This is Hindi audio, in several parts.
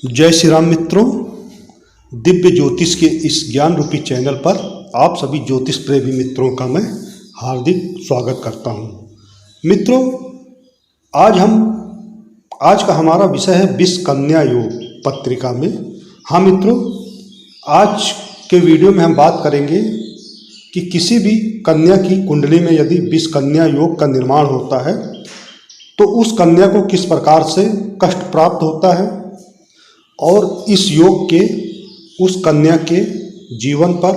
जय श्री राम मित्रों, दिव्य ज्योतिष के इस ज्ञान रूपी चैनल पर आप सभी ज्योतिष प्रेमी मित्रों का मैं हार्दिक स्वागत करता हूं। मित्रों, आज का हमारा विषय है विष कन्या योग पत्रिका में। हाँ मित्रों, आज के वीडियो में हम बात करेंगे कि किसी भी कन्या की कुंडली में यदि विष कन्या योग का निर्माण होता है तो उस कन्या को किस प्रकार से कष्ट प्राप्त होता है और इस योग के उस कन्या के जीवन पर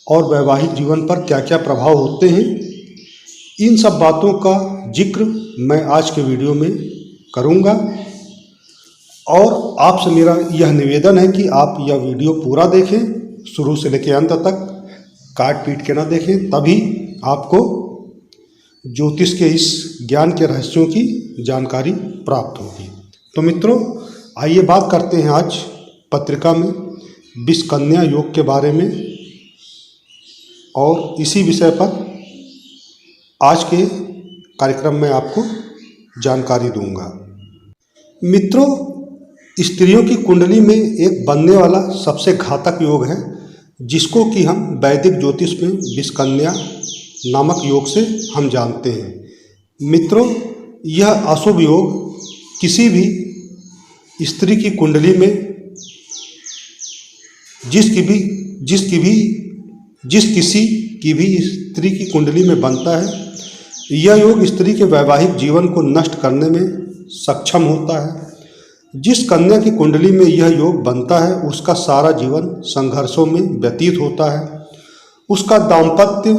और वैवाहिक जीवन पर क्या क्या प्रभाव होते हैं, इन सब बातों का जिक्र मैं आज के वीडियो में करूंगा। और आपसे मेरा यह निवेदन है कि आप यह वीडियो पूरा देखें, शुरू से लेकर अंत तक, काट पीट के ना देखें, तभी आपको ज्योतिष के इस ज्ञान के रहस्यों की जानकारी प्राप्त होगी। तो मित्रों, आइए बात करते हैं आज पत्रिका में विष कन्या योग के बारे में, और इसी विषय पर आज के कार्यक्रम में आपको जानकारी दूंगा। मित्रों, स्त्रियों की कुंडली में एक बनने वाला सबसे घातक योग है, जिसको कि हम वैदिक ज्योतिष में विष कन्या नामक योग से हम जानते हैं। मित्रों, यह अशुभ योग किसी भी स्त्री की कुंडली में जिस किसी की भी स्त्री की कुंडली में बनता है, यह योग स्त्री के वैवाहिक जीवन को नष्ट करने में सक्षम होता है। जिस कन्या की कुंडली में यह योग बनता है उसका सारा जीवन संघर्षों में व्यतीत होता है। उसका दाम्पत्य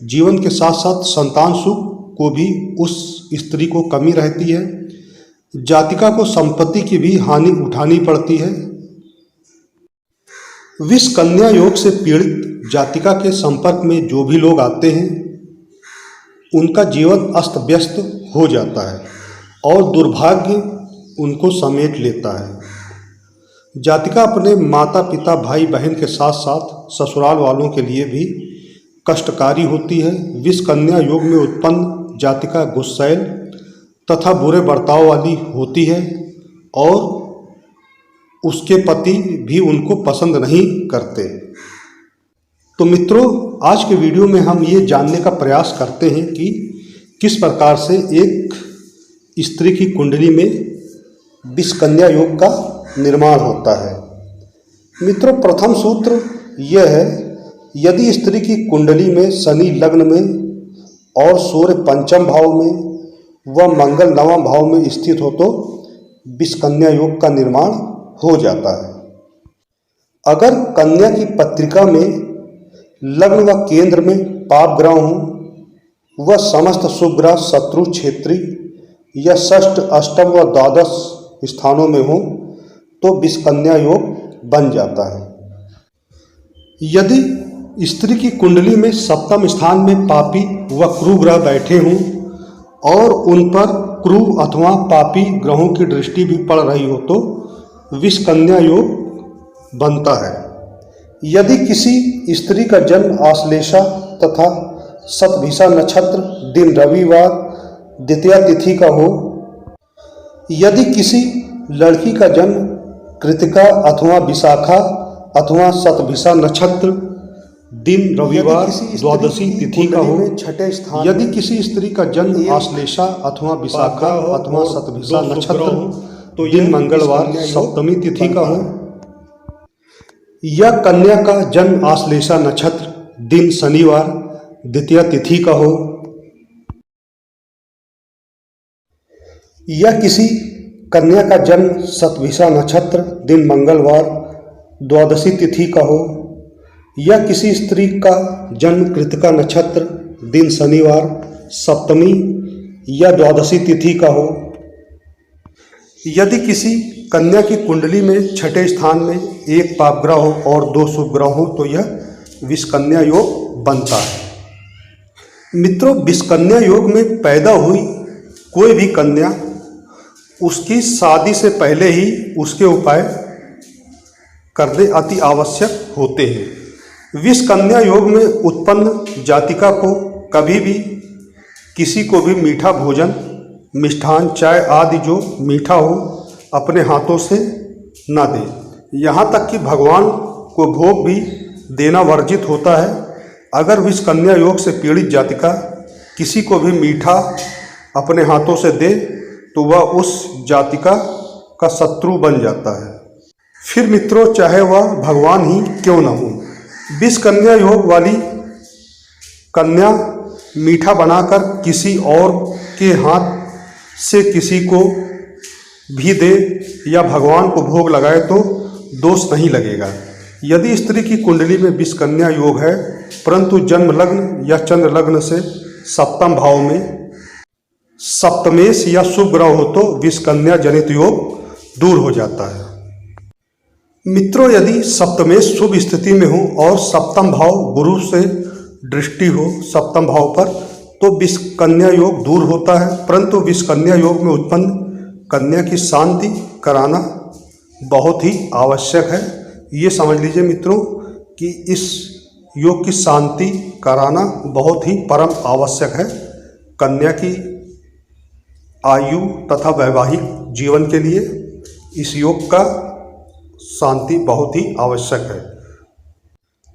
जीवन के साथ साथ संतान सुख को भी उस स्त्री को कमी रहती है। जातिका को संपत्ति की भी हानि उठानी पड़ती है। विष कन्या योग से पीड़ित जातिका के संपर्क में जो भी लोग आते हैं उनका जीवन अस्त व्यस्त हो जाता है और दुर्भाग्य उनको समेट लेता है। जातिका अपने माता पिता भाई बहन के साथ साथ ससुराल वालों के लिए भी कष्टकारी होती है। विष कन्या योग में उत्पन्न जातिका गुस्सैल तथा बुरे बर्ताव वाली होती है और उसके पति भी उनको पसंद नहीं करते। तो मित्रों, आज के वीडियो में हम ये जानने का प्रयास करते हैं कि किस प्रकार से एक स्त्री की कुंडली में विष कन्या योग का निर्माण होता है। मित्रों, प्रथम सूत्र यह है, यदि स्त्री की कुंडली में शनि लग्न में और सूर्य पंचम भाव में व मंगल नवम भाव में स्थित हो तो विष कन्या योग का निर्माण हो जाता है। अगर कन्या की पत्रिका में लग्न व केंद्र में पाप ग्रह हों व समस्त शुभ ग्रह शत्रु क्षेत्री या षष्ठ अष्टम व द्वादश स्थानों में हो तो विष कन्या योग बन जाता है। यदि स्त्री की कुंडली में सप्तम स्थान में पापी व क्रू ग्रह बैठे हों और उन पर क्रू अथवा पापी ग्रहों की दृष्टि भी पड़ रही हो तो विष कन्या योग बनता है। यदि किसी स्त्री का जन्म आश्लेषा तथा शतभिषा नक्षत्र दिन रविवार द्वितीया तिथि का हो, यदि किसी लड़की का जन्म कृतिका अथवा विशाखा अथवा शतभिषा नक्षत्र दिन रविवार द्वादशी तिथि का हो, छठे स्थान यदि किसी स्त्री का जन्म आश्लेषा अथवा विशाखा अथवा शतभिषा नक्षत्र तो दिन मंगलवार सप्तमी तिथि का हो, या कन्या का जन्म आश्लेषा नक्षत्र दिन शनिवार द्वितीया तिथि का हो, या किसी कन्या का जन्म शतभिषा नक्षत्र दिन मंगलवार द्वादशी तिथि का हो, या किसी स्त्री का जन्म कृतिका नक्षत्र दिन शनिवार सप्तमी या द्वादशी तिथि का हो, यदि किसी कन्या की कुंडली में छठे स्थान में एक पाप ग्रह हो और दो शुभ ग्रह हो तो यह विष कन्या योग बनता है। मित्रों, विष कन्या योग में पैदा हुई कोई भी कन्या, उसकी शादी से पहले ही उसके उपाय करने अति आवश्यक होते हैं। विष कन्या योग में उत्पन्न जातिका को कभी भी किसी को भी मीठा भोजन, मिष्ठान, चाय आदि जो मीठा हो अपने हाथों से न दें। यहाँ तक कि भगवान को भोग भी देना वर्जित होता है। अगर विष कन्या योग से पीड़ित जातिका किसी को भी मीठा अपने हाथों से दे तो वह उस जातिका का शत्रु बन जाता है, फिर मित्रों चाहे वह भगवान ही क्यों न हो। विष कन्या योग वाली कन्या मीठा बनाकर किसी और के हाथ से किसी को भी दे या भगवान को भोग लगाए तो दोष नहीं लगेगा। यदि स्त्री की कुंडली में विष कन्या योग है परंतु जन्म लग्न या चंद्र लग्न से सप्तम भाव में सप्तमेश या शुभ ग्रह हो तो विष कन्या जनित योग दूर हो जाता है। मित्रों यदि सप्तमेश शुभ स्थिति में हो और सप्तम भाव गुरु से दृष्टि हो सप्तम भाव पर तो विष कन्या योग दूर होता है, परंतु विष कन्या योग में उत्पन्न कन्या की शांति कराना बहुत ही आवश्यक है। ये समझ लीजिए मित्रों कि इस योग की शांति कराना बहुत ही परम आवश्यक है कन्या की आयु तथा वैवाहिक जीवन के लिए। इस योग का शांति बहुत ही आवश्यक है।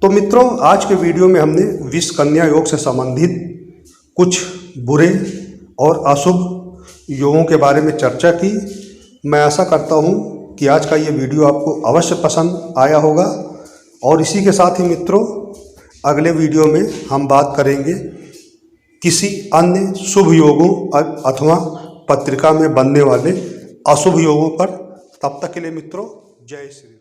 तो मित्रों आज के वीडियो में हमने विष कन्या योग से संबंधित कुछ बुरे और अशुभ योगों के बारे में चर्चा की। मैं आशा करता हूँ कि आज का ये वीडियो आपको अवश्य पसंद आया होगा और इसी के साथ ही मित्रों अगले वीडियो में हम बात करेंगे किसी अन्य शुभ योगों अथवा पत्रिका में बनने वाले अशुभ योगों पर। तब तक के लिए मित्रों जय श्री राम।